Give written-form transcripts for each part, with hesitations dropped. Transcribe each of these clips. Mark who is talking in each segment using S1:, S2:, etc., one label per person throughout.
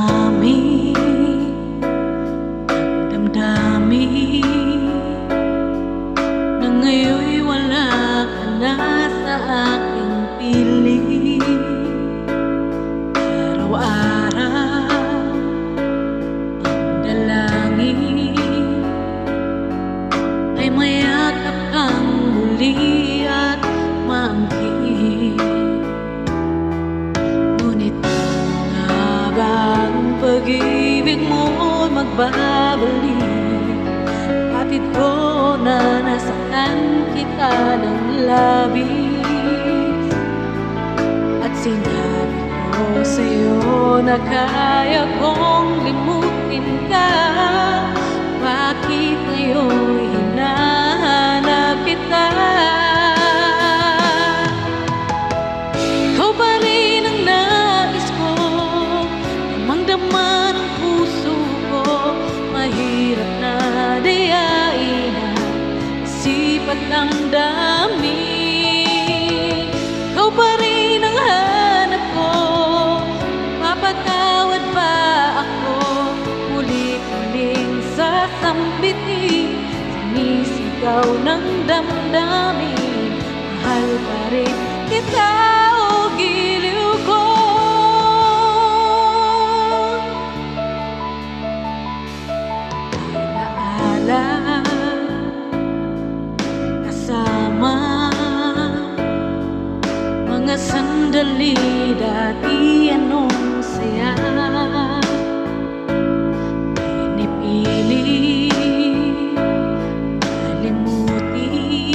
S1: aming damdamin na ngayon'y wala ka na sa aking piling. Araw-araw ang dalangin ay mayakap kang muli at maangkin. Ngunit nga ba ang pag-ibig mo'y magbabalik? Hatid ko na nasaktan kita ng labis, at sinabi ko sa'yo na kaya kong limutin ka. Bakit ngayon'y hinahanap kita? Ikaw pa rin ang nais ko, damang-dama ng puso ko. Mahirap na dayain ang isip at damdamin. Ikaw pa rin ang hanap ko, mapatawad ba ako? Muli-muling sasambitin, sinisigaw ng damdamin. Mahal pa rin kita, o giliw ko. Alaala kasama mga sandali dati, anong saya. Pinipili kalimutin,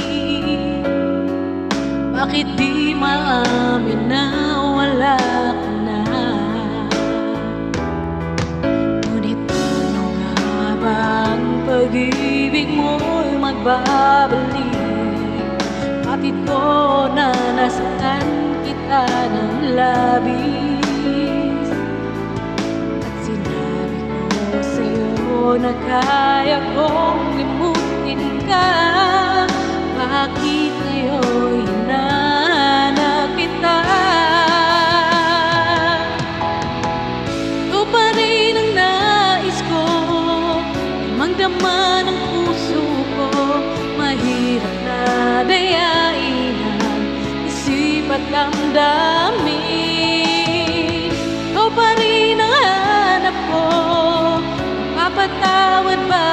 S1: bakit di maamin na wala ka na? Ngunit ano nga ba ang pag-ibig mo'y magbabalik? Hatid ko na nasaktan kita ng labis, at sinabi ko sa'yo na kaya kong limutin ka. Bakit ngayon'y hinahanap kita? Ikaw pa rin ang nais ko, damang-dama ng puso ko. Mahirap na dayain ang isip at damdamin. Ikaw pa rin ang hanap ko, mapapatawad ba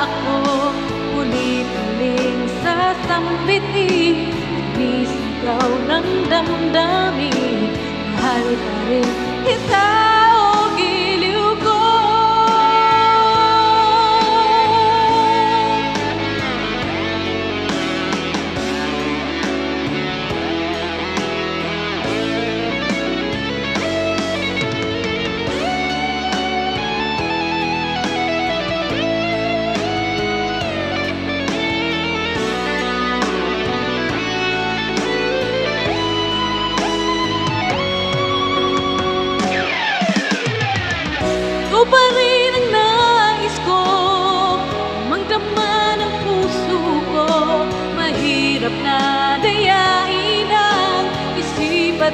S1: ako? Muli-muling sasambitin, sinisigaw ng damdamin. Mahal pa rin kita, o giliw ko. Ikaw pa rin ang nais ko, damang-dama ng puso ko. Mahirap na dayain ang isip at